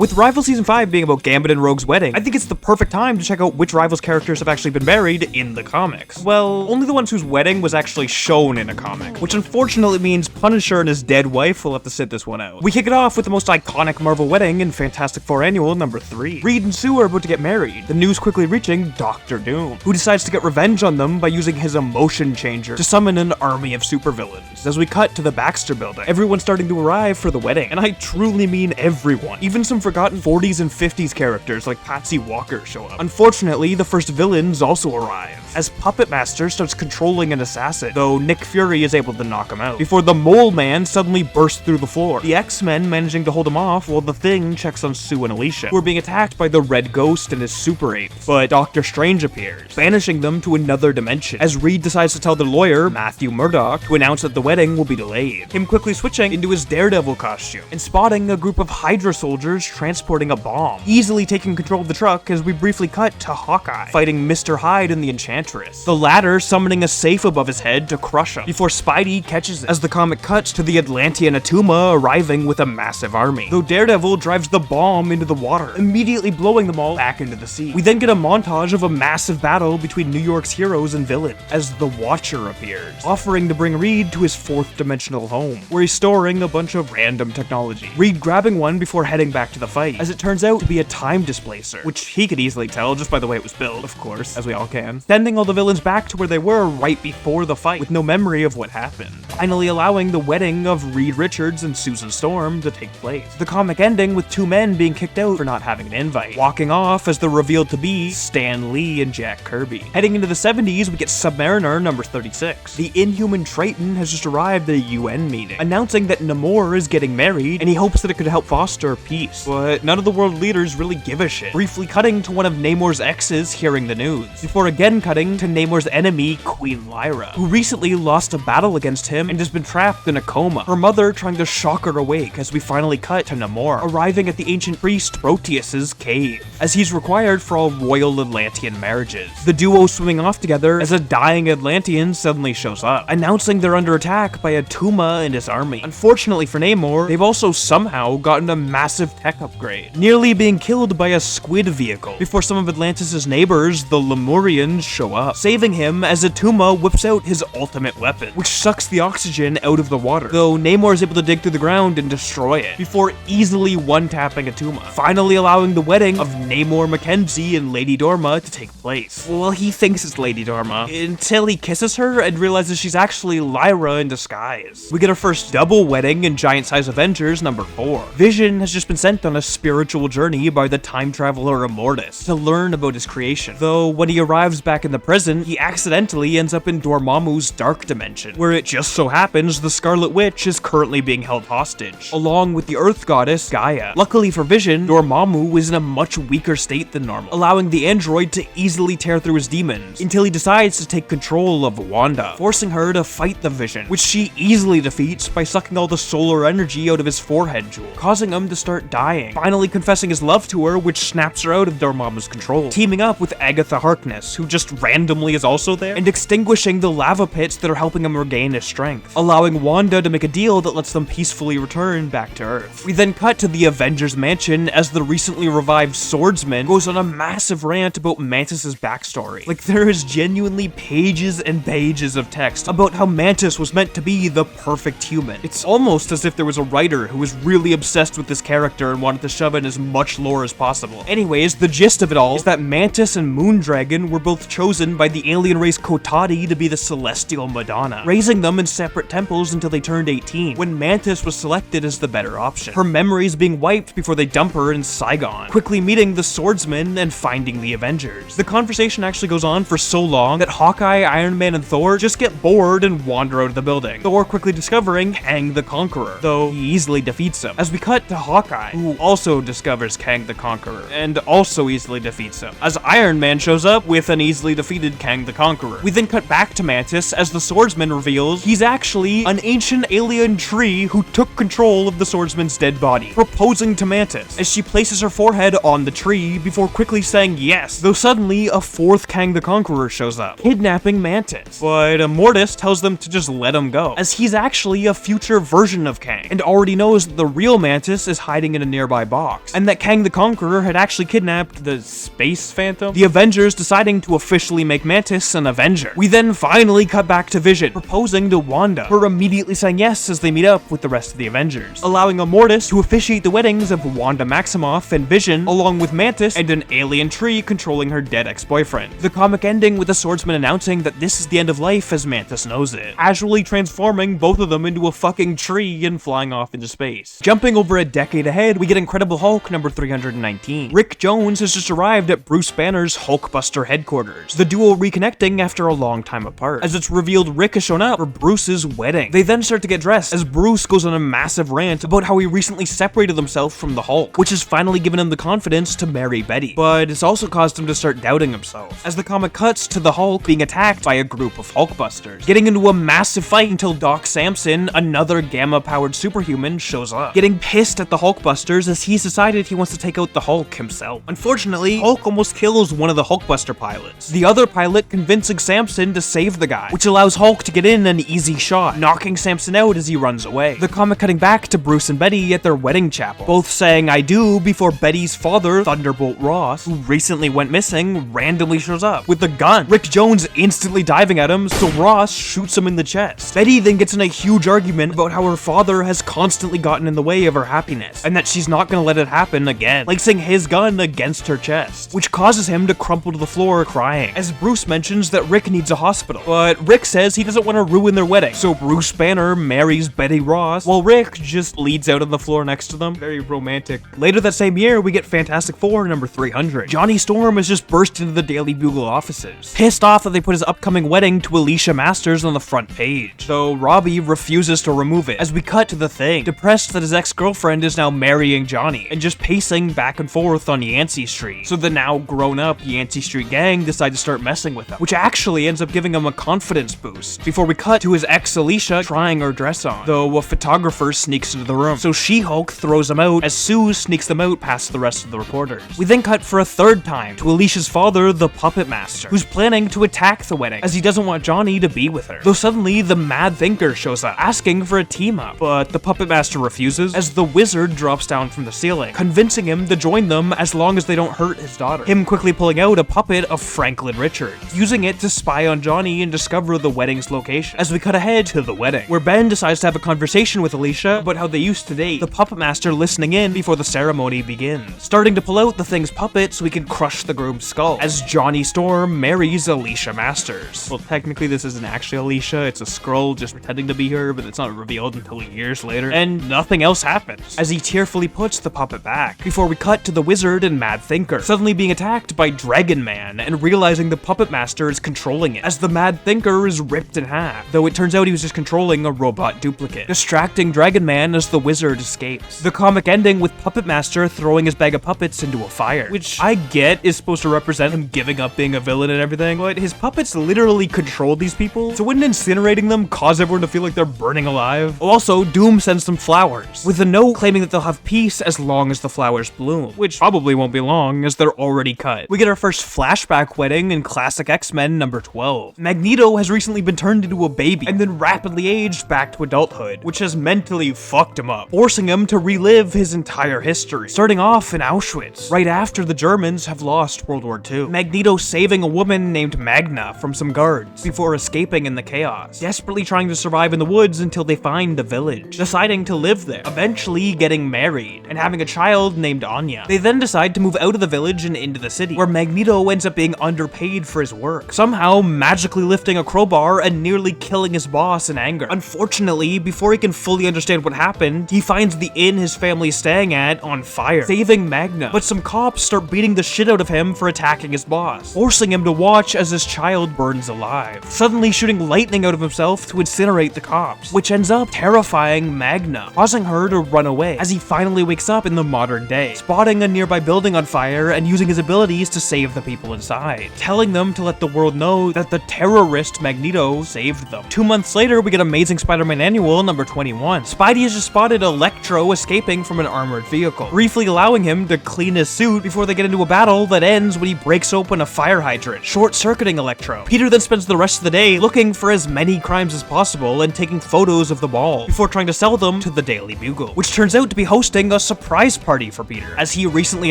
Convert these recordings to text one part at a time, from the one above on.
With Rival Season 5 being about Gambit and Rogue's wedding, I think it's the perfect time to check out which Rivals characters have actually been married in the comics. Well, only the ones whose wedding was actually shown in a comic, which unfortunately means Punisher and his dead wife will have to sit this one out. We kick it off with the most iconic Marvel wedding in Fantastic Four Annual #3. Reed and Sue are about to get married, the news quickly reaching Dr. Doom, who decides to get revenge on them by using his emotion changer to summon an army of supervillains. As we cut to the Baxter building, everyone's starting to arrive for the wedding, and I truly mean everyone. Even some forgotten 40s and 50s characters like Patsy Walker show up. Unfortunately, the first villains also arrive, as Puppet Master starts controlling an assassin, though Nick Fury is able to knock him out, before the Mole Man suddenly bursts through the floor, the X-Men managing to hold him off while the Thing checks on Sue and Alicia, who are being attacked by the Red Ghost and his super apes. But Doctor Strange appears, banishing them to another dimension, as Reed decides to tell the lawyer, Matthew Murdock, to announce that the wedding will be delayed, him quickly switching into his Daredevil costume, and spotting a group of Hydra soldiers transporting a bomb, easily taking control of the truck as we briefly cut to Hawkeye, fighting Mr. Hyde and the Enchantress, the latter summoning a safe above his head to crush him, before Spidey catches it, as the comic cuts to the Atlantean Atuma arriving with a massive army, though Daredevil drives the bomb into the water, immediately blowing them all back into the sea. We then get a montage of a massive battle between New York's heroes and villains, as the Watcher appears, offering to bring Reed to his fourth dimensional home, where he's storing a bunch of random technology, Reed grabbing one before heading back to the fight, as it turns out to be a time displacer, which he could easily tell just by the way it was built, of course, as we all can, sending all the villains back to where they were right before the fight, with no memory of what happened, finally allowing the wedding of Reed Richards and Susan Storm to take place. The comic ending with two men being kicked out for not having an invite, walking off as they're revealed to be Stan Lee and Jack Kirby. Heading into the 70s, we get Submariner #36. The Inhuman Triton has just arrived at a UN meeting, announcing that Namor is getting married, and he hopes that it could help foster peace, but none of the world leaders really give a shit, briefly cutting to one of Namor's exes hearing the news, before again cutting to Namor's enemy, Queen Lyra, who recently lost a battle against him and has been trapped in a coma, her mother trying to shock her awake, as we finally cut to Namor arriving at the ancient priest Proteus's cave, as he's required for all royal Atlantean marriages. The duo swimming off together as a dying Atlantean suddenly shows up, announcing they're under attack by Atuma and his army. Unfortunately for Namor, they've also somehow gotten a massive tech upgrade, nearly being killed by a squid vehicle, before some of Atlantis' neighbors, the Lemurians, show up, saving him as Atuma whips out his ultimate weapon, which sucks the oxygen out of the water, though Namor is able to dig through the ground and destroy it, before easily one-tapping Atuma, finally allowing the wedding of Namor Mackenzie and Lady Dorma to take place. Well, he thinks it's Lady Dorma, until he kisses her and realizes she's actually Lyra in disguise. We get our first double wedding in Giant Size Avengers #4. Vision has just been sent on a spiritual journey by the time traveler Immortus to learn about his creation, though when he arrives back in the present, he accidentally ends up in Dormammu's dark dimension, where it just so happens the Scarlet Witch is currently being held hostage, along with the Earth goddess Gaia. Luckily for Vision, Dormammu is in a much weaker state than normal, allowing the android to easily tear through his demons, until he decides to take control of Wanda, forcing her to fight the Vision, which she easily defeats by sucking all the solar energy out of his forehead jewel, causing him to start dying, finally confessing his love to her, which snaps her out of Dormammu's control, teaming up with Agatha Harkness, who just randomly is also there, and extinguishing the lava pits that are helping him regain his strength, allowing Wanda to make a deal that lets them peacefully return back to Earth. We then cut to the Avengers Mansion as the recently revived Swordsman goes on a massive rant about Mantis's backstory. Like, there is genuinely pages and pages of text about how Mantis was meant to be the perfect human. It's almost as if there was a writer who was really obsessed with this character and wanted to shove in as much lore as possible. Anyways, the gist of it all is that Mantis and Moondragon were both chosen by the alien race Kotati to be the Celestial Madonna, raising them in separate temples until they turned 18, when Mantis was selected as the better option, her memories being wiped before they dump her in Saigon, quickly meeting the Swordsman and finding the Avengers. The conversation actually goes on for so long that Hawkeye, Iron Man, and Thor just get bored and wander out of the building, Thor quickly discovering Kang the Conqueror, though he easily defeats him, as we cut to Hawkeye, who also discovers Kang the Conqueror, and also easily defeats him, as Iron Man shows up with an easily defeated Kang the Conqueror. We then cut back to Mantis as the Swordsman reveals he's actually an ancient alien tree who took control of the swordsman's dead body, proposing to Mantis as she places her forehead on the tree before quickly saying yes, though suddenly a fourth Kang the Conqueror shows up, kidnapping Mantis. But Mortis tells them to just let him go, as he's actually a future version of Kang, and already knows that the real Mantis is hiding in a nearby box, and that Kang the Conqueror had actually kidnapped the Space Phantom, the Avengers deciding to officially make Mantis an Avenger. We then finally cut back to Vision, proposing to Wanda, her immediately saying yes as they meet up with the rest of the Avengers, allowing Mortis to officiate the weddings of Wanda Maximoff and Vision, along with Mantis and an alien tree controlling her dead ex-boyfriend. The comic ending with the swordsman announcing that this is the end of life as Mantis knows it, casually transforming both of them into a fucking tree and flying off into space. Jumping over a decade ahead, we get Incredible Hulk number 319. Rick Jones has just arrived at Bruce Banner's Hulkbuster headquarters, the duo reconnecting after a long time apart, as it's revealed Rick has shown up for Bruce's wedding. They then start to get dressed as Bruce goes on a massive rant about how he recently separated himself from the Hulk, which has finally given him the confidence to marry Betty, but it's also caused him to start doubting himself, as the comic cuts to the Hulk being attacked by a group of Hulkbusters, getting into a massive fight until Doc Samson, another gamma-powered superhuman, shows up, getting pissed at the Hulkbusters as he's decided he wants to take out the Hulk himself. Unfortunately, Hulk almost kills one of the Hulkbuster pilots, the other pilot convincing Samson to save the guy, which allows Hulk to get in an easy shot, knocking Samson out as he runs away. The comic cutting back to Bruce and Betty at their wedding chapel, both saying "I do" before Betty's father, Thunderbolt Ross, who recently went missing, randomly shows up with a gun. Rick Jones instantly diving at him, so Ross shoots him in the chest. Betty then gets in a huge argument about how her father has constantly gotten in the way of her happiness, and that she's not gonna let it happen again, placing his gun against her chest, which causes him to crumple to the floor crying, as Bruce mentions that Rick needs a hospital, but Rick says he doesn't want to ruin their wedding, so Bruce Banner marries Betty Ross, while Rick just leads out on the floor next to them. Very romantic. Later that same year, we get Fantastic Four number 300. Johnny Storm has just burst into the Daily Bugle offices, pissed off that they put his upcoming wedding to Alicia Masters on the front page, though Robbie refuses to remove it, as we cut to the Thing, depressed that his ex-girlfriend is now marrying Johnny, and just pacing back and forth on Yancey Street, so the now grown-up Yancey Street gang decide to start messing with him, which actually ends up giving him a confidence boost, before we cut to his ex Alicia trying her dress on, though a photographer sneaks into the room, so She-Hulk throws him out as Sue sneaks them out past the rest of the reporters. We then cut for a third time to Alicia's father, the Puppet Master, who's planning to attack the wedding, as he doesn't want Johnny to be with her, though suddenly the Mad Thinker shows up, asking for a team-up, but the Puppet Master refuses, as the Wizard drops down from the ceiling, convincing him to join them as long as they don't hurt his daughter, him quickly pulling out a puppet of Franklin Richards, using it to spy on Johnny and discover the wedding's location. As we cut ahead to the wedding, where Ben decides to have a conversation with Alicia about how they used to date, the Puppet Master listening in before the ceremony begins, starting to pull out the Thing's puppet so he can crush the groom's skull, as Johnny Storm marries Alicia Masters. Well, technically this isn't actually Alicia, it's a Skrull just pretending to be her, but it's not revealed until years later, and nothing else happens, as he tearfully puts the puppet back, before we cut to the Wizard and Mad Thinker, suddenly being attacked by Dragon Man, and realizing the Puppet Master is controlling it, as the Mad Thinker is ripped in half, though it turns out he was just controlling a robot duplicate, distracting Dragon Man as the Wizard escapes. The comic ending with Puppet Master throwing his bag of puppets into a fire, which I get is supposed to represent him giving up being a villain and everything, but his puppets literally control these people, so wouldn't incinerating them cause everyone to feel like they're burning alive? Also, Doom sends them flowers, with a note claiming that they'll have peace as long as the flowers bloom, which probably won't be long as they're already cut. We get our first flashback wedding in classic X-Men number 12. Magneto has recently been turned into a baby and then rapidly aged back to adulthood, which has mentally fucked him up, forcing him to relive his entire history, starting off in Auschwitz, right after the Germans have lost World War II. Magneto saving a woman named Magna from some guards before escaping in the chaos, desperately trying to survive in the woods until they find a village, deciding to live there, eventually getting married, and having a child named Anya. They then decide to move out of the village and into the city, where Magneto ends up being underpaid for his work, somehow magically lifting a crowbar and nearly killing his boss in anger. Unfortunately, before he can fully understand what happened, he finds the inn his family is staying at on fire, saving Magna, but some cops start beating the shit out of him for attacking his boss, forcing him to watch as his child burns alive, suddenly shooting lightning out of himself to incinerate the cops, which ends up terrifying Magna, causing her to run away, as he finally wakes up in the modern day, spotting a nearby building on fire and using his abilities to save the people inside, telling them to let the world know that the terrorist Magneto saved them. 2 months months later, we get Amazing Spider-Man Annual number 21. Spidey has just spotted Electro escaping from an armored vehicle, briefly allowing him to clean his suit before they get into a battle that ends when he breaks open a fire hydrant, short-circuiting Electro. Peter then spends the rest of the day looking for as many crimes as possible and taking photos of them all before trying to sell them to the Daily Bugle, which turns out to be hosting a surprise party for Peter, as he recently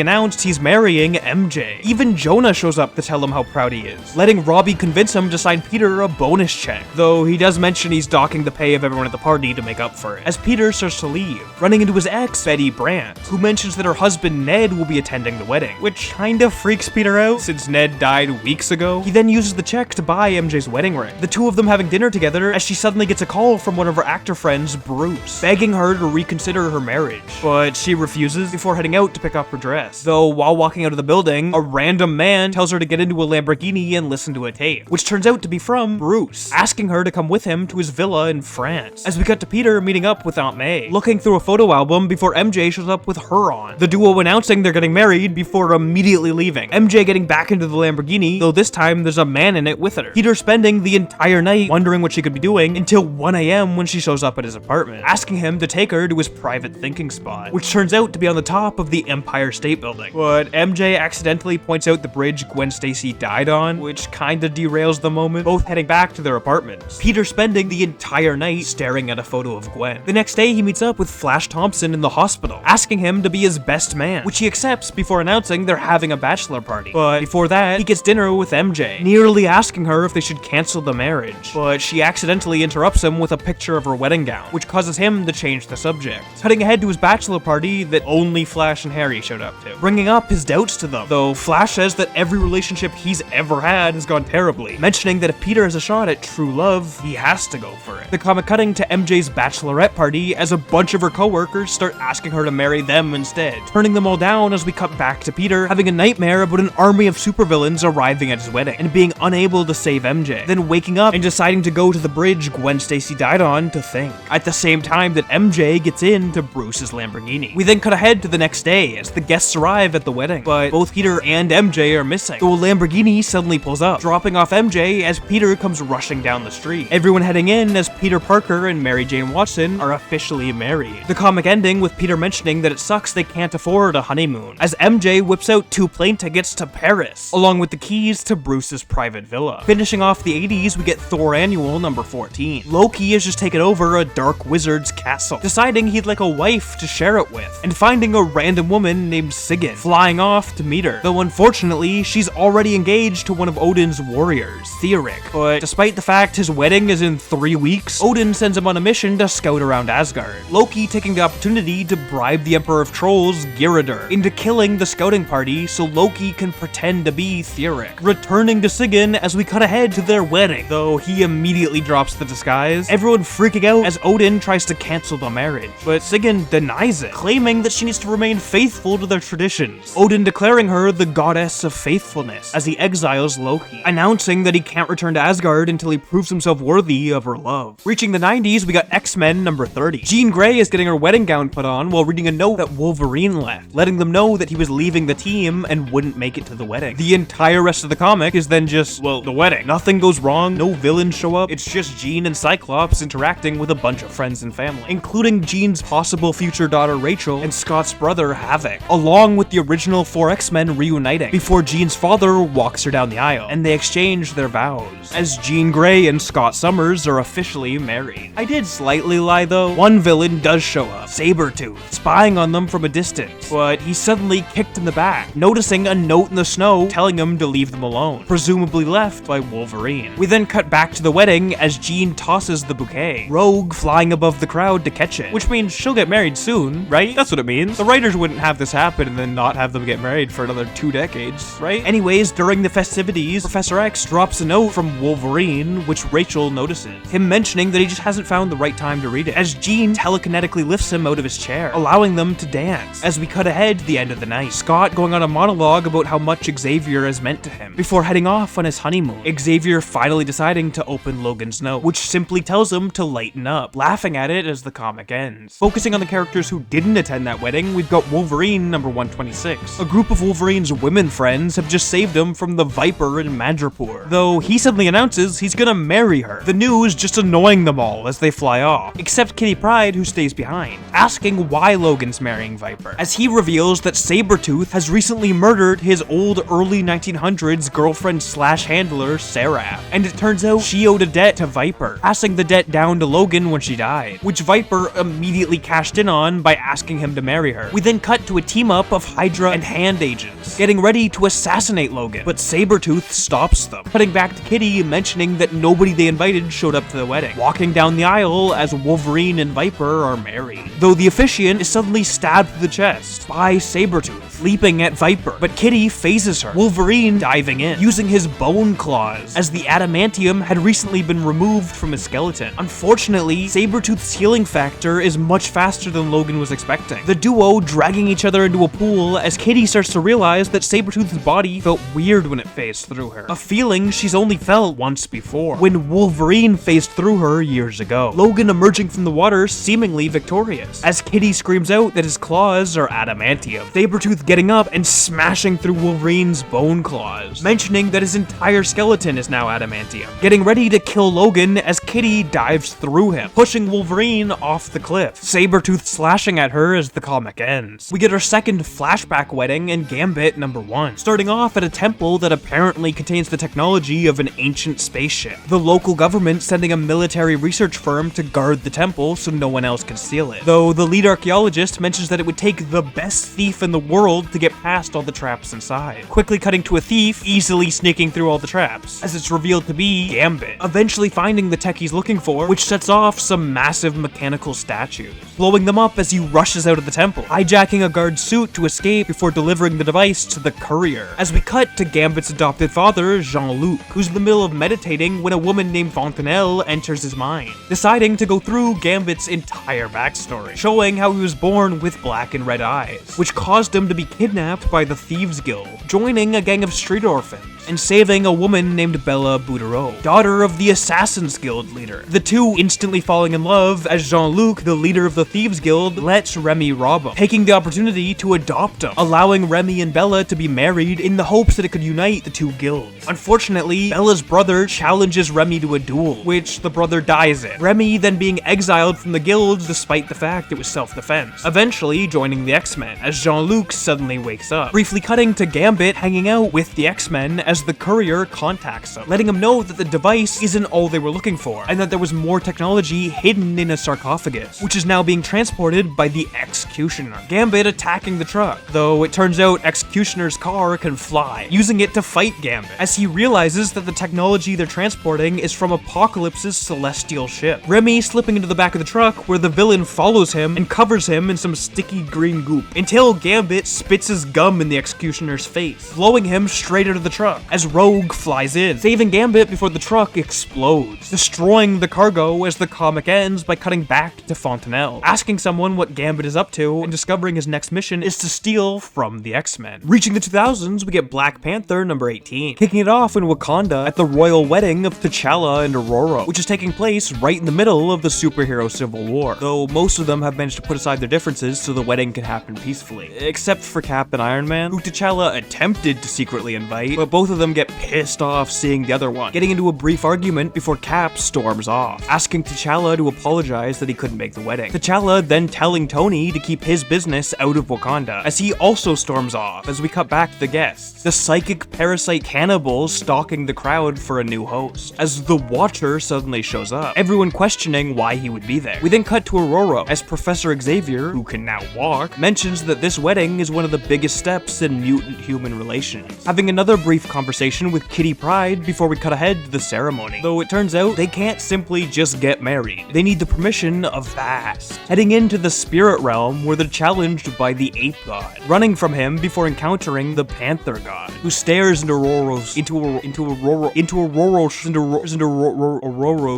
announced he's marrying MJ. Even Jonah shows up to tell him how proud he is, letting Robbie convince him to sign Peter a bonus check, though he does mention he's docking the pay of everyone at the party to make up for it, as Peter starts to leave, running into his ex, Betty Brandt, who mentions that her husband Ned will be attending the wedding, which kinda freaks Peter out since Ned died weeks ago. He then uses the check to buy MJ's wedding ring, the two of them having dinner together as she suddenly gets a call from one of her actor friends, Bruce, begging her to reconsider her marriage, but she refuses before heading out to pick up her dress. Though while walking out of the building, a random man tells her to get into a Lamborghini and listen to a tape, which turns out to be from Bruce, asking her to come with him to his villa in France. As we cut to Peter meeting up with Aunt May, looking through a photo album before MJ shows up with her on, the duo announcing they're getting married before immediately leaving, MJ getting back into the Lamborghini, though this time there's a man in it with her. Peter spending the entire night wondering what she could be doing until 1 AM when she shows up at his apartment, asking him to take her to his private thinking spot, which turns out to be on the top of the Empire State Building. But MJ accidentally points out the bridge Gwen Stacy died on, which kinda derails the moment, both heading back to their apartments. Peter spending the entire night staring at a photo of Gwen. The next day he meets up with Flash Thompson in the hospital, asking him to be his best man, which he accepts before announcing they're having a bachelor party. But before that, he gets dinner with MJ, nearly asking her if they should cancel the marriage, but she accidentally interrupts him with a picture of her wedding gown, which causes him to change the subject, cutting ahead to his bachelor party that only Flash and Harry showed up to, bringing up his doubts to them, though Flash says that every relationship he's ever had has gone terribly, mentioning that if Peter has a shot at true love, he has to go for it. The comic cutting to MJ's bachelorette party as a bunch of her co-workers start asking her to marry them instead, turning them all down as we cut back to Peter having a nightmare about an army of supervillains arriving at his wedding and being unable to save MJ, then waking up and deciding to go to the bridge Gwen Stacy died on to think, at the same time that MJ gets into Bruce's Lamborghini. We then cut ahead to the next day as the guests arrive at the wedding, but both Peter and MJ are missing, though a Lamborghini suddenly pulls up, dropping off MJ as Peter comes rushing down the street. Everyone heading in as Peter Parker and Mary Jane Watson are officially married. The comic ending with Peter mentioning that it sucks they can't afford a honeymoon, as MJ whips out 2 plane tickets to Paris, along with the keys to Bruce's private villa. Finishing off the 80s, we get Thor Annual number 14. Loki has just taken over a dark wizard's castle, deciding he'd like a wife to share it with, and finding a random woman named Sigyn, flying off to meet her, though unfortunately, she's already engaged to one of Odin's warriors, Theorik. But despite the fact his wedding is in 3 weeks, Odin sends him on a mission to scout around Asgard, Loki taking the opportunity to bribe the Emperor of Trolls, Gyrodr, into killing the scouting party so Loki can pretend to be Theorik, returning to Sigyn as we cut ahead to their wedding, though he immediately drops the disguise, everyone freaking out as Odin tries to cancel the marriage, but Sigyn denies it, claiming that she needs to remain faithful to their traditions, Odin declaring her the goddess of faithfulness as he exiles Loki, announcing that he can't return to Asgard until he proves himself worthy of her love. Reaching the 90s, we got X-Men number 30. Jean Grey is getting her wedding gown put on while reading a note that Wolverine left, letting them know that he was leaving the team and wouldn't make it to the wedding. The entire rest of the comic is then just, well, the wedding. Nothing goes wrong, no villains show up, it's just Jean and Cyclops interacting with a bunch of friends and family, including Jean's possible future daughter Rachel and Scott's brother Havoc, along with the original 4 X-Men reuniting, before Jean's father walks her down the aisle, and they exchange their vows, as Jean Grey and Scott Summers are officially married. I did slightly lie though. One villain does show up, Sabretooth, spying on them from a distance, but he's suddenly kicked in the back, noticing a note in the snow telling him to leave them alone, presumably left by Wolverine. We then cut back to the wedding as Jean tosses the bouquet, Rogue flying above the crowd to catch it, which means she'll get married soon, right? That's what it means. The writers wouldn't have this happen and then not have them get married for another 2 decades, right? Anyways, during the festivities, Professor X drops a note from Wolverine, which Rachel notices, him mentioning that he just hasn't found the right time to read it, as Jean telekinetically lifts him out of his chair, allowing them to dance. As we cut ahead to the end of the night, Scott going on a monologue about how much Xavier has meant to him, before heading off on his honeymoon, Xavier finally deciding to open Logan's note, which simply tells him to lighten up, laughing at it as the comic ends. Focusing on the characters who didn't attend that wedding, we've got Wolverine number 126. A group of Wolverine's women friends have just saved him from the Viper in Madripoor, though he suddenly announces he's gonna marry her. The news just annoying them all as they fly off, except Kitty Pryde, who stays behind, asking why Logan's marrying Viper, as he reveals that Sabretooth has recently murdered his old early 1900s girlfriend/handler, Seraph, and it turns out she owed a debt to Viper, passing the debt down to Logan when she died, which Viper immediately cashed in on by asking him to marry her. We then cut to a team-up of Hydra and Hand agents, getting ready to assassinate Logan, but Sabretooth stops them, cutting back to Kitty mentioning that nobody they invited showed up to the wedding, walking down the aisle as Wolverine and Viper are married, though the officiant is suddenly stabbed through the chest by Sabretooth, leaping at Viper, but Kitty phases her, Wolverine diving in, using his bone claws, as the adamantium had recently been removed from his skeleton. Unfortunately, Sabretooth's healing factor is much faster than Logan was expecting, the duo dragging each other into a pool as Kitty starts to realize that Sabretooth's body felt weird when it phased through her, a feeling she's only felt once before, when Wolverine phased through her years ago. Logan emerging from the water seemingly victorious, as Kitty screams out that his claws are adamantium, Sabretooth getting up and smashing through Wolverine's bone claws, mentioning that his entire skeleton is now adamantium, getting ready to kill Logan as Kitty dives through him, pushing Wolverine off the cliff, Sabretooth slashing at her as the comic ends. We get our second flashback wedding in Gambit #1, starting off at a temple that apparently contains the technology of an ancient spaceship, the local government sending a military research firm to guard the temple so no one else can steal it, though the lead archaeologist mentions that it would take the best thief in the world to get past all the traps inside, quickly cutting to a thief easily sneaking through all the traps, as it's revealed to be Gambit, eventually finding the tech he's looking for, which sets off some massive mechanical statues, blowing them up as he rushes out of the temple, hijacking a guard's suit to escape before delivering the device to the courier, as we cut to Gambit's adopted father, Jean-Luc, who's in the middle of meditating when a woman named Fontanelle enters his mind, deciding to go through Gambit's entire backstory, showing how he was born with black and red eyes, which caused him to be kidnapped by the Thieves Guild, joining a gang of street orphans, and saving a woman named Bella Boudereau, daughter of the Assassin's Guild leader. The two instantly falling in love as Jean-Luc, the leader of the Thieves Guild, lets Remy rob him, taking the opportunity to adopt him, allowing Remy and Bella to be married in the hopes that it could unite the two guilds. Unfortunately, Bella's brother challenges Remy to a duel, which the brother dies in, Remy then being exiled from the guilds despite the fact it was self-defense, eventually joining the X-Men as Jean-Luc suddenly wakes up, briefly cutting to Gambit hanging out with the X-Men as the courier contacts him, letting him know that the device isn't all they were looking for, and that there was more technology hidden in a sarcophagus, which is now being transported by the Executioner. Gambit attacking the truck, though it turns out Executioner's car can fly, using it to fight Gambit, as he realizes that the technology they're transporting is from Apocalypse's celestial ship. Remy slipping into the back of the truck, where the villain follows him and covers him in some sticky green goop, until Gambit spits his gum in the Executioner's face, blowing him straight out of the truck, as Rogue flies in, saving Gambit before the truck explodes, destroying the cargo as the comic ends by cutting back to Fontanelle, asking someone what Gambit is up to, and discovering his next mission is to steal from the X-Men. Reaching the 2000s, we get Black Panther #18, kicking it off in Wakanda at the royal wedding of T'Challa and Aurora, which is taking place right in the middle of the superhero civil war, though most of them have managed to put aside their differences so the wedding can happen peacefully, except for Cap and Iron Man, who T'Challa attempted to secretly invite, but both of them get pissed off seeing the other one, getting into a brief argument before Cap storms off, asking T'Challa to apologize that he couldn't make the wedding. T'Challa then telling Tony to keep his business out of Wakanda, as he also storms off as we cut back to the guests, the psychic parasite cannibals stalking the crowd for a new host, as the Watcher suddenly shows up, everyone questioning why he would be there. We then cut to Aurora, as Professor Xavier, who can now walk, mentions that this wedding is one of the biggest steps in mutant-human relations, having another brief conversation with Kitty Pryde before we cut ahead to the ceremony, though it turns out they can't simply just get married. They need the permission of Bast, heading into the spirit realm where they're challenged by the Ape God, running from him before encountering the Panther God, who stares into Aurora's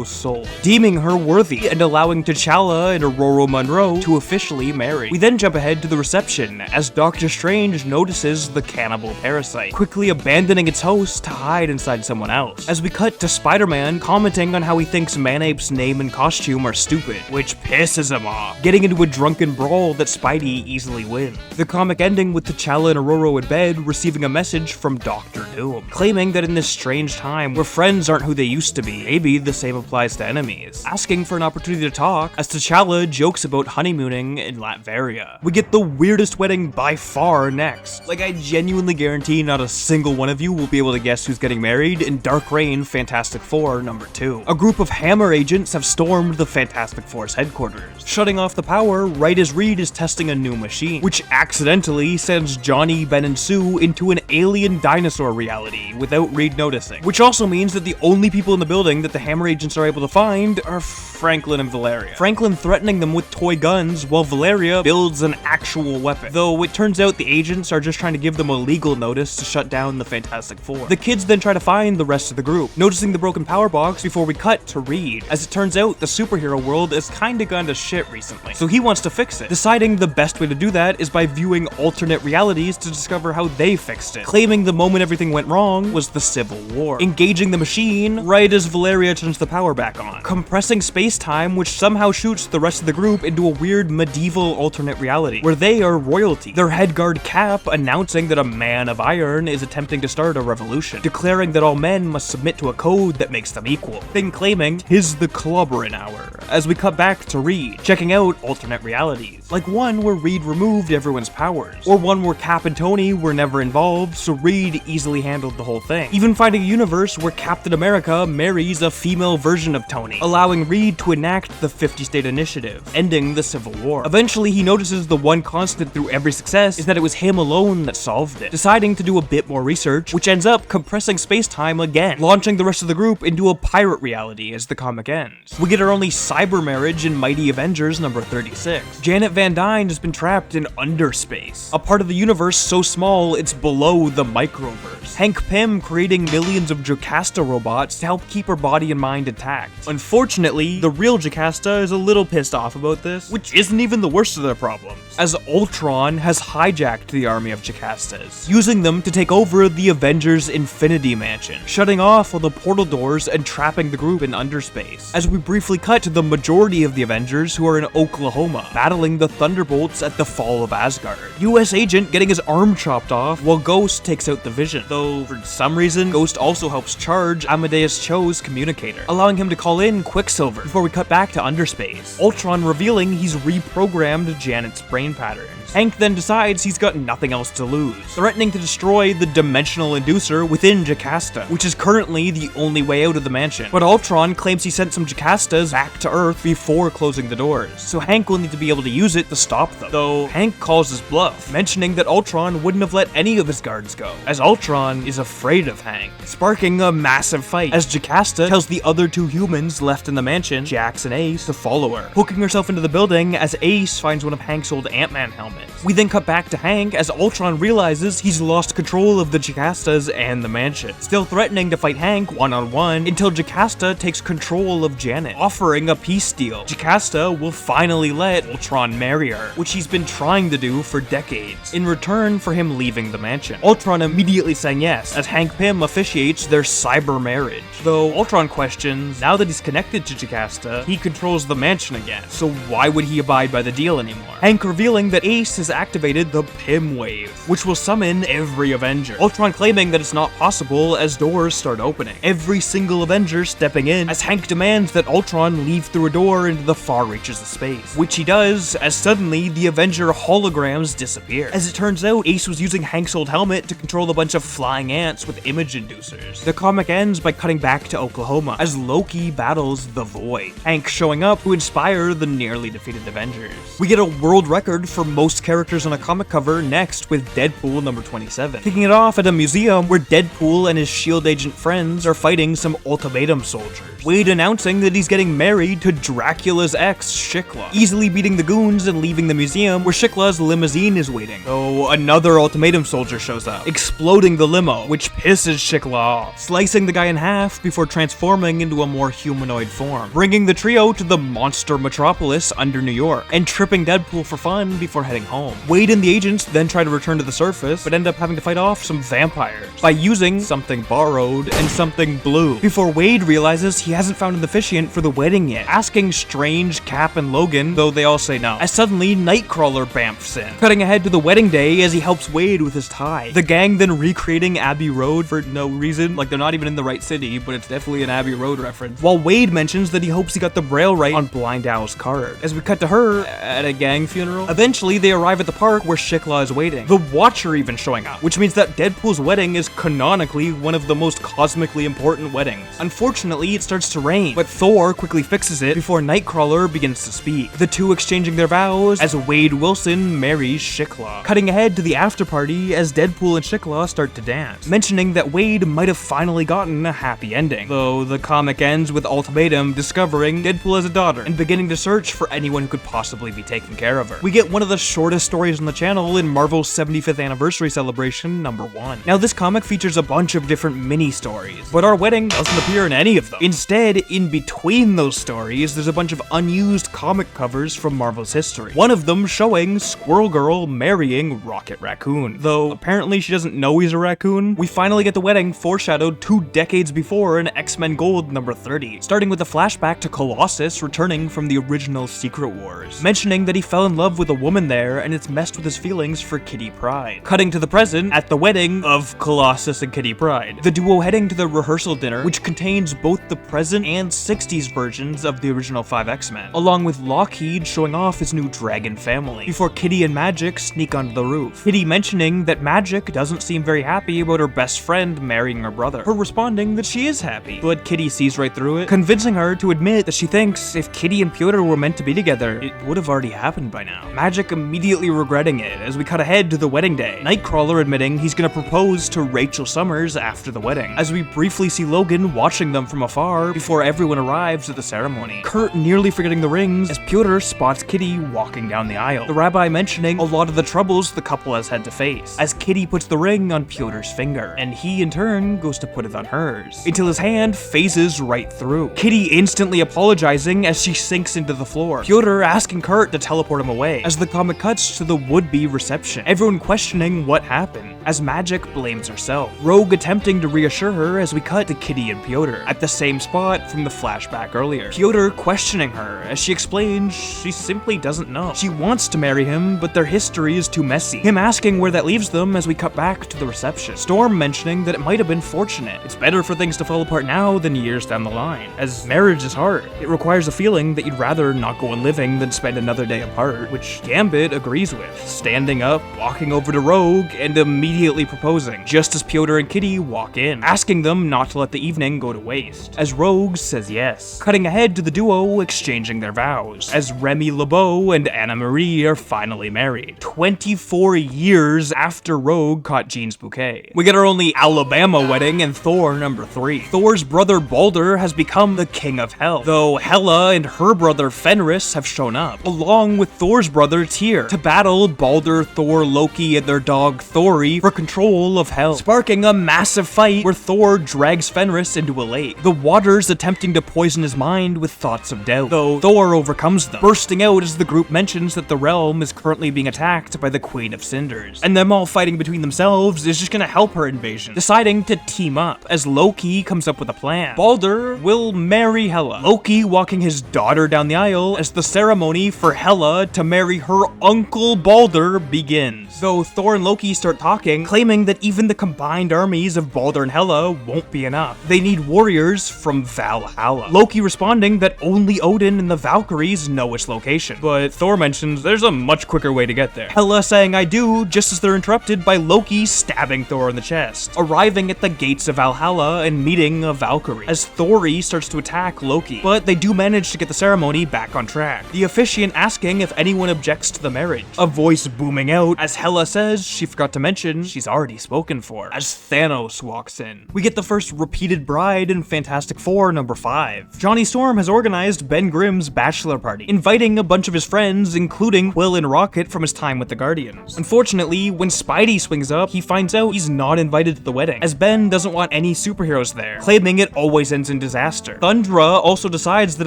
soul, deeming her worthy and allowing T'Challa and Aurora Monroe to officially marry. We then jump ahead to the reception as Doctor Strange notices the cannibal parasite, quickly abandoning its host to hide inside someone else. As we cut to Spider-Man commenting on how he thinks Manape's name and costume are stupid, which pisses him off, getting into a drunken brawl that Spidey easily wins. The comic ending with T'Challa and Ororo in bed receiving a message from Doctor Doom, claiming that in this strange time where friends aren't who they used to be, maybe the same applies to enemies, asking for an opportunity to talk as T'Challa jokes about honeymooning in Latveria. We get the weirdest wedding by far next. Like, I genuinely guarantee not a single one of you will be able to guess who's getting married in Dark Reign Fantastic Four #2. A group of Hammer agents have stormed the Fantastic Four's headquarters, shutting off the power right as Reed is testing a new machine, which accidentally sends Johnny, Ben, and Sue into an alien dinosaur reality without Reed noticing, which also means that the only people in the building that the Hammer agents are able to find are Franklin and Valeria. Franklin threatening them with toy guns while Valeria builds an actual weapon, though it turns out the agents are just trying to give them a legal notice to shut down the Fantastic Four. The kids then try to find the rest of the group, noticing the broken power box before we cut to Reed. As it turns out, the superhero world has kinda gone to shit recently, so he wants to fix it, deciding the best way to do that is by viewing alternate realities to discover how they fixed it, claiming the moment everything went wrong was the Civil War, engaging the machine right as Valeria turns the power back on, compressing space-time, which somehow shoots the rest of the group into a weird medieval alternate reality, where they are royalty, their head guard Cap announcing that a man of iron is attempting to start a revolution, declaring that all men must submit to a code that makes them equal, then claiming "'tis the clobberin' hour," as we cut back to Reed, checking out alternate realities, like one where Reed removed everyone's powers, or one where Cap and Tony were never involved, so Reed easily handled the whole thing, even finding a universe where Captain America marries a female version of Tony, allowing Reed to enact the 50-state initiative, ending the Civil War. Eventually, he notices the one constant through every success is that it was him alone that solved it, deciding to do a bit more research, which ends up compressing space-time again, launching the rest of the group into a pirate reality as the comic ends. We get our only cyber marriage in Mighty Avengers #36. Janet Van Dyne has been trapped in underspace, a part of the universe so small it's below the microverse. Hank Pym creating millions of Jocasta robots to help keep her body and mind intact. Unfortunately, the real Jocasta is a little pissed off about this, which isn't even the worst of their problems, as Ultron has hijacked the army of Jocastas, using them to take over the Avengers Infinity Mansion, shutting off all the portal doors and trapping the group in underspace, as we briefly cut to the majority of the Avengers who are in Oklahoma, battling the Thunderbolts at the fall of Asgard. US Agent getting his arm chopped off while Ghost takes out the Vision, though for some reason Ghost also helps charge Amadeus Cho's communicator, allowing him to call in Quicksilver before we cut back to underspace, Ultron revealing he's reprogrammed Janet's brain patterns. Hank then decides he's got nothing else to lose, threatening to destroy the dimensional inducer within Jocasta, which is currently the only way out of the mansion. But Ultron claims he sent some Jocastas back to Earth before closing the doors, so Hank will need to be able to use it to stop them. Though Hank calls his bluff, mentioning that Ultron wouldn't have let any of his guards go, as Ultron is afraid of Hank, sparking a massive fight as Jocasta tells the other two humans left in the mansion, Jax and Ace, to follow her, hooking herself into the building as Ace finds one of Hank's old Ant-Man helmets. We then cut back to Hank as Ultron realizes he's lost control of the Jocastas and the mansion, still threatening to fight Hank one-on-one until Jocasta takes control of Janet, offering a peace deal. Jocasta will finally let Ultron marry her, which he's been trying to do for decades, in return for him leaving the mansion. Ultron immediately saying yes, as Hank Pym officiates their cyber marriage, though Ultron questions, now that he's connected to Jocasta, he controls the mansion again, so why would he abide by the deal anymore? Hank revealing that Ace has activated the Pym Wave, which will summon every Avenger. Ultron claiming that it's not possible as doors start opening, every single Avenger stepping in as Hank demands that Ultron leave through a door into the far reaches of space, which he does as suddenly the Avenger holograms disappear. As it turns out, Ace was using Hank's old helmet to control a bunch of flying ants with image inducers. The comic ends by cutting back to Oklahoma as Loki battles the Void, Hank showing up to inspire the nearly defeated Avengers. We get a world record for most characters on a comic cover next with Deadpool #27, kicking it off at a museum where Deadpool and his S.H.I.E.L.D. agent friends are fighting some ultimatum soldiers, Wade announcing that he's getting married to Dracula's ex, Shikla, easily beating the goons and leaving the museum where Shikla's limousine is waiting. So another ultimatum soldier shows up, exploding the limo, which pisses Shikla off, slicing the guy in half before transforming into a more humanoid form, bringing the trio to the monster metropolis under New York, and tripping Deadpool for fun before heading home. home. Wade and the agents then try to return to the surface, but end up having to fight off some vampires by using something borrowed and something blue, before Wade realizes he hasn't found an officiant for the wedding yet, asking Strange, Cap, and Logan, though they all say no, as suddenly Nightcrawler bamfs in, cutting ahead to the wedding day as he helps Wade with his tie. The gang then recreating Abbey Road for no reason, like they're not even in the right city, but it's definitely an Abbey Road reference, while Wade mentions that he hopes he got the braille right on Blind Owl's card. As we cut to her at a gang funeral, eventually they arrive at the park where Shikla is waiting, the Watcher even showing up, which means that Deadpool's wedding is canonically one of the most cosmically important weddings. Unfortunately, it starts to rain, but Thor quickly fixes it before Nightcrawler begins to speak, the two exchanging their vows as Wade Wilson marries Shikla. Cutting ahead to the after party as Deadpool and Shikla start to dance, mentioning that Wade might have finally gotten a happy ending, though the comic ends with Ultimatum discovering Deadpool has a daughter and beginning to search for anyone who could possibly be taking care of her. We get one of the shortest stories on the channel in Marvel's 75th anniversary celebration #1. Now this comic features a bunch of different mini stories, but our wedding doesn't appear in any of them. Instead, in between those stories, there's a bunch of unused comic covers from Marvel's history. One of them showing Squirrel Girl marrying Rocket Raccoon, though apparently she doesn't know he's a raccoon. We finally get the wedding foreshadowed 2 decades before in X-Men Gold #30, starting with a flashback to Colossus returning from the original Secret Wars, mentioning that he fell in love with a woman there and it's messed with his feelings for Kitty Pryde. Cutting to the present at the wedding of Colossus and Kitty Pryde, the duo heading to the rehearsal dinner, which contains both the present and 60s versions of the original 5 X-Men, along with Lockheed showing off his new dragon family, before Kitty and Magic sneak onto the roof. Kitty mentioning that Magic doesn't seem very happy about her best friend marrying her brother, her responding that she is happy, but Kitty sees right through it, convincing her to admit that she thinks if Kitty and Piotr were meant to be together, it would have already happened by now. Magic immediately regretting it as we cut ahead to the wedding day, Nightcrawler admitting he's gonna propose to Rachel Summers after the wedding, as we briefly see Logan watching them from afar before everyone arrives at the ceremony. Kurt nearly forgetting the rings as Piotr spots Kitty walking down the aisle, the rabbi mentioning a lot of the troubles the couple has had to face, as Kitty puts the ring on Piotr's finger, and he in turn goes to put it on hers, until his hand phases right through. Kitty instantly apologizing as she sinks into the floor, Piotr asking Kurt to teleport him away, as the comic cuts to the would-be reception, everyone questioning what happened, as Magic blames herself, Rogue attempting to reassure her as we cut to Kitty and Piotr, at the same spot from the flashback earlier. Piotr questioning her as she explains she simply doesn't know. She wants to marry him, but their history is too messy, him asking where that leaves them as we cut back to the reception. Storm mentioning that it might have been fortunate. It's better for things to fall apart now than years down the line, as marriage is hard. It requires a feeling that you'd rather not go on living than spend another day apart, which Gambit agrees with, standing up, walking over to Rogue, and immediately proposing, just as Piotr and Kitty walk in, asking them not to let the evening go to waste, as Rogue says yes. Cutting ahead to the duo exchanging their vows, as Remy LeBeau and Anna Marie are finally married, 24 years after Rogue caught Jean's bouquet. We get our only Alabama wedding in Thor #3. Thor's brother Balder has become the king of hell, though Hela and her brother Fenris have shown up, along with Thor's brother Tyr, to battle Balder, Thor, Loki, and their dog Thori for control of hell, sparking a massive fight where Thor drags Fenris into a lake, the waters attempting to poison his mind with thoughts of doubt, though Thor overcomes them, bursting out as the group mentions that the realm is currently being attacked by the Queen of Cinders, and them all fighting between themselves is just gonna help her invasion, deciding to team up, as Loki comes up with a plan. Balder will marry Hela, Loki walking his daughter down the aisle as the ceremony for Hela to marry her uncle Balder begins, though Thor and Loki start talking, claiming that even the combined armies of Balder and Hela won't be enough. They need warriors from Valhalla, Loki responding that only Odin and the Valkyries know its location, but Thor mentions there's a much quicker way to get there, Hela saying I do, just as they're interrupted by Loki stabbing Thor in the chest, arriving at the gates of Valhalla and meeting a Valkyrie, as Thori starts to attack Loki, but they do manage to get the ceremony back on track, the officiant asking if anyone objects to the marriage, a voice booming out as Hela says she forgot to mention she's already spoken for, as Thanos walks in. We get the first repeated bride in Fantastic Four #5. Johnny Storm has organized Ben Grimm's bachelor party, inviting a bunch of his friends, including Quill and Rocket from his time with the Guardians. Unfortunately, when Spidey swings up, he finds out he's not invited to the wedding, as Ben doesn't want any superheroes there, claiming it always ends in disaster. Thundra also decides that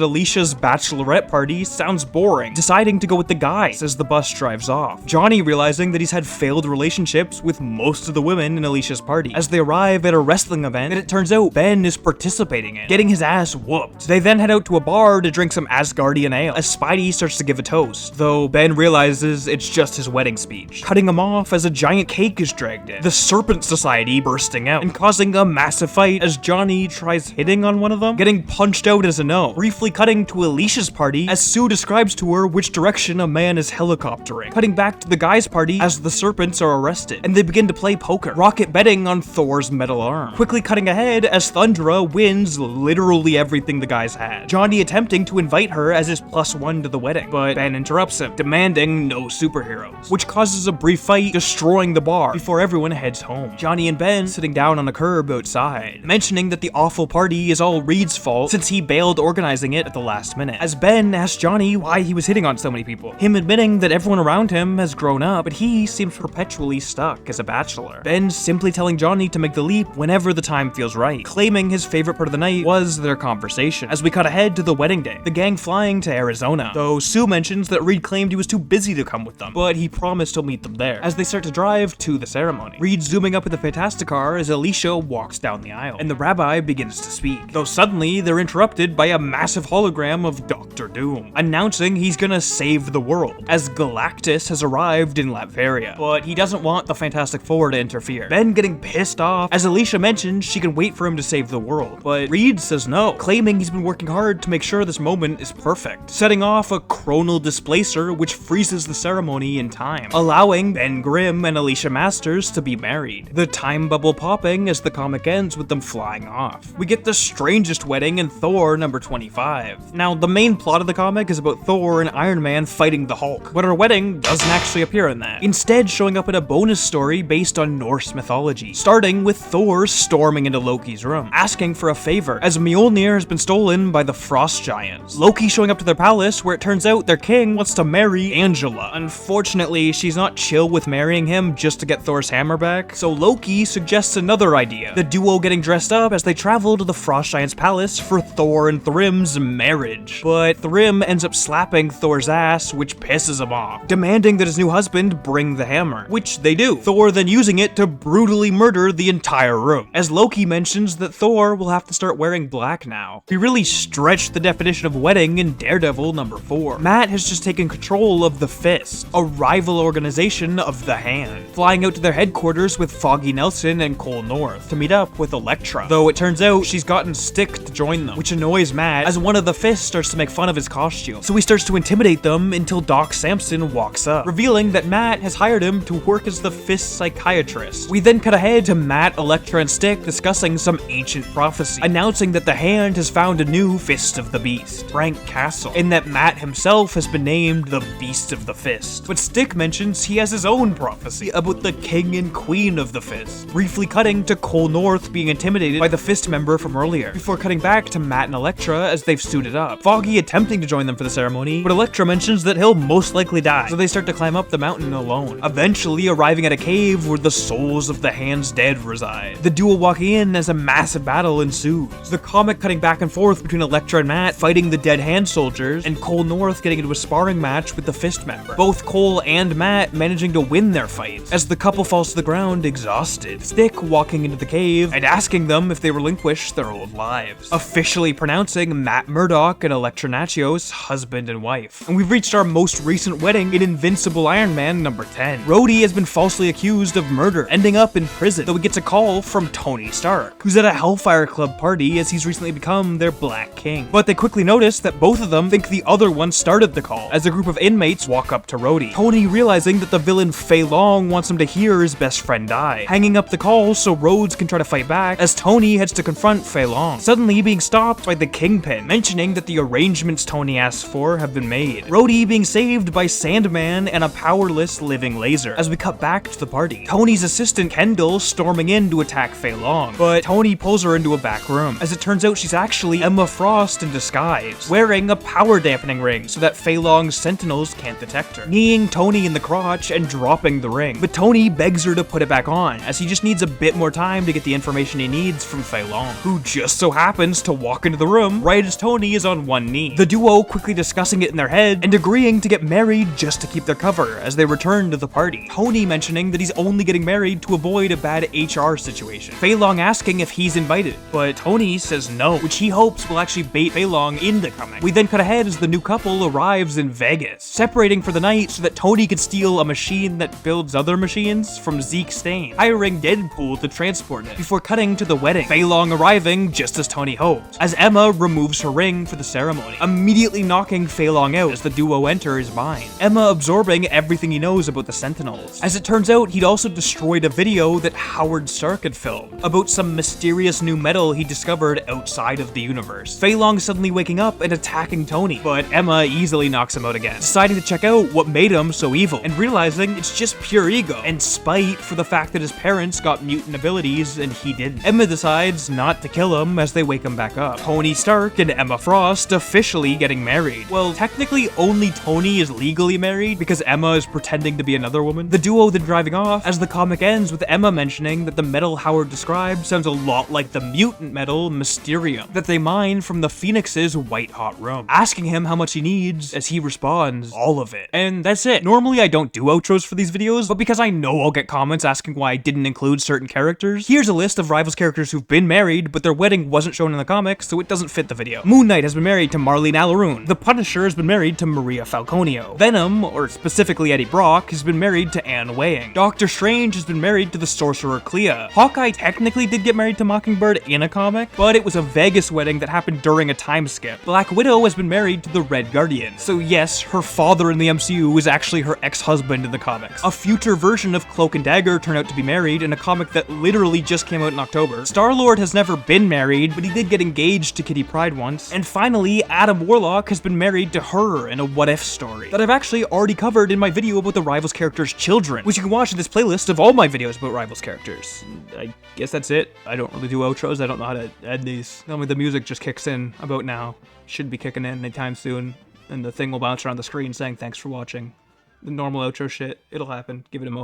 Alicia's bachelorette party sounds boring, deciding to go with the guys as the bus bus drives off. Johnny realizing that he's had failed relationships with most of the women in Alicia's party. As they arrive at a wrestling event that it turns out Ben is participating in, getting his ass whooped. They then head out to a bar to drink some Asgardian ale as Spidey starts to give a toast, though Ben realizes it's just his wedding speech, cutting him off as a giant cake is dragged in, the Serpent Society bursting out and causing a massive fight as Johnny tries hitting on one of them, getting punched out as a no, briefly cutting to Alicia's party as Sue describes to her which direction a man is helicoptering, cutting back to the guys' party as the serpents are arrested and they begin to play poker, Rocket betting on Thor's metal arm, quickly cutting ahead as Thundra wins literally everything the guys had, Johnny attempting to invite her as his +1 to the wedding, but Ben interrupts him, demanding no superheroes, which causes a brief fight, destroying the bar before everyone heads home. Johnny and Ben sitting down on a curb outside, mentioning that the awful party is all Reed's fault since he bailed organizing it at the last minute, as Ben asks Johnny why he was hitting on so many people, him admitting that everyone around him has grown up, but he seems perpetually stuck as a bachelor. Ben simply telling Johnny to make the leap whenever the time feels right, claiming his favorite part of the night was their conversation. As we cut ahead to the wedding day, the gang flying to Arizona, though Sue mentions that Reed claimed he was too busy to come with them, but he promised he'll meet them there. As they start to drive to the ceremony, Reed zooming up at the Fantasticar as Alicia walks down the aisle, and the rabbi begins to speak, though suddenly they're interrupted by a massive hologram of Doctor Doom, announcing he's gonna save the world, as Galactus has arrived in Latveria, but he doesn't want the Fantastic Four to interfere. Ben getting pissed off as Alicia mentions she can wait for him to save the world, but Reed says no, claiming he's been working hard to make sure this moment is perfect, setting off a chronal displacer which freezes the ceremony in time, allowing Ben Grimm and Alicia Masters to be married, the time bubble popping as the comic ends with them flying off. We get the strangest wedding in Thor number 25. Now, the main plot of the comic is about Thor and Iron Man fighting the Hulk, but our wedding doesn't actually appear in that, instead showing up in a bonus story based on Norse mythology, starting with Thor storming into Loki's room, asking for a favor, as Mjolnir has been stolen by the Frost Giants. Loki showing up to their palace where it turns out their king wants to marry Angela. Unfortunately, she's not chill with marrying him just to get Thor's hammer back, so Loki suggests another idea, the duo getting dressed up as they travel to the Frost Giants' palace for Thor and Thrym's marriage. But Thrym ends up slapping Thor's ass, which pisses him off, demanding that his new husband bring the hammer, which they do, Thor then using it to brutally murder the entire room, as Loki mentions that Thor will have to start wearing black now. We really stretched the definition of wedding in Daredevil number 4. Matt has just taken control of the Fist, a rival organization of the Hand, flying out to their headquarters with Foggy Nelson and Cole North to meet up with Elektra, though it turns out she's gotten Stick to join them, which annoys Matt as one of the Fist starts to make fun of his costume, so he starts to intimidate them until Doc Samson walks up, revealing that Matt has hired him to work as the Fist psychiatrist. We then cut ahead to Matt, Elektra, and Stick discussing some ancient prophecy, announcing that the Hand has found a new Fist of the Beast, Frank Castle, and that Matt himself has been named the Beast of the Fist. But Stick mentions he has his own prophecy about the King and Queen of the Fist, briefly cutting to Cole North being intimidated by the Fist member from earlier, before cutting back to Matt and Elektra as they've suited up, Foggy attempting to join them for the ceremony, but Elektra mentions that he'll most likely die, so they start to climb up the mountain alone, eventually arriving at a cave where the souls of the Hand's dead reside, the duo walking in as a massive battle ensues, the comic cutting back and forth between Elektra and Matt fighting the dead Hand soldiers, and Cole North getting into a sparring match with the Fist member, both Cole and Matt managing to win their fights, as the couple falls to the ground exhausted, Stick walking into the cave and asking them if they relinquish their old lives, officially pronouncing Matt Murdock and Elektra Natchios husband and wife. And we've reached our most recent wedding in Invincible Iron Man number 10. Rhodey has been falsely accused of murder, ending up in prison, though he gets a call from Tony Stark, who's at a Hellfire Club party as he's recently become their Black King. But they quickly notice that both of them think the other one started the call, as a group of inmates walk up to Rhodey, Tony realizing that the villain Fei Long wants him to hear his best friend die, hanging up the call so Rhodes can try to fight back as Tony heads to confront Fei Long, suddenly being stopped by the Kingpin, mentioning that the arrangements Tony asks for have been made, Rhodey being saved by Sandman and a powerless living laser, as we cut back to the party, Tony's assistant Kendall storming in to attack Fei Long, but Tony pulls her into a back room, as it turns out she's actually Emma Frost in disguise, wearing a power dampening ring so that Fei Long's sentinels can't detect her, kneeing Tony in the crotch and dropping the ring, but Tony begs her to put it back on, as he just needs a bit more time to get the information he needs from Fei Long, who just so happens happens to walk into the room right as Tony is on one knee. The duo quickly discussing it in their head and agreeing to get married just to keep their cover as they return to the party. Tony mentioning that he's only getting married to avoid a bad HR situation. Fei Long asking if he's invited, but Tony says no, which he hopes will actually bait Fei Long into coming. We then cut ahead as the new couple arrives in Vegas, separating for the night so that Tony could steal a machine that builds other machines from Zeke Stain, hiring Deadpool to transport it, before cutting to the wedding. Fei Long arriving just as Tony hoped, as Emma removes her ring for the ceremony, immediately knocking Fei Long out as the duo enter his mind. Emma absorbing everything he knows about the Sentinels. As it turns out, he'd also destroyed a video that Howard Stark had filmed about some mysterious new metal he discovered outside of the universe. Fei Long suddenly waking up and attacking Tony, but Emma easily knocks him out again, deciding to check out what made him so evil, and realizing it's just pure ego and spite for the fact that his parents got mutant abilities and he didn't. Emma decides not to kill him as they wake him back up. Tony Stark and Emma Frost officially getting married. Well, technically only Tony is legally married because Emma is pretending to be another woman. The duo then driving off as the comic ends with Emma mentioning that the metal Howard described sounds a lot like the mutant metal Mysterium that they mine from the Phoenix's white hot room, asking him how much he needs as he responds, all of it. And that's it. Normally I don't do outros for these videos, but because I know I'll get comments asking why I didn't include certain characters, here's a list of Rivals characters who've been married, but their wedding wasn't shown in the comics, so it doesn't fit the video. Moon Knight has been married to Marlene Alaroon. The Punisher has been married to Maria Falconio. Venom, or specifically Eddie Brock, has been married to Anne Weying. Doctor Strange has been married to the Sorcerer Clea. Hawkeye technically did get married to Mockingbird in a comic, but it was a Vegas wedding that happened during a time skip. Black Widow has been married to the Red Guardian. So yes, her father in the MCU is actually her ex-husband in the comics. A future version of Cloak and Dagger turned out to be married in a comic that literally just came out in October. Star-Lord has never been married, but he did get engaged to Kitty Pryde once. And finally, Adam Warlock has been married to her in a What If story that I've actually already covered in my video about the Rivals characters' children, which you can watch in this playlist of all my videos about Rivals characters. I guess that's it. I don't really do outros. I don't know how to end these. Normally the music just kicks in about now. Should be kicking in anytime soon, and the thing will bounce around the screen saying thanks for watching. The normal outro shit, it'll happen. Give it a moment.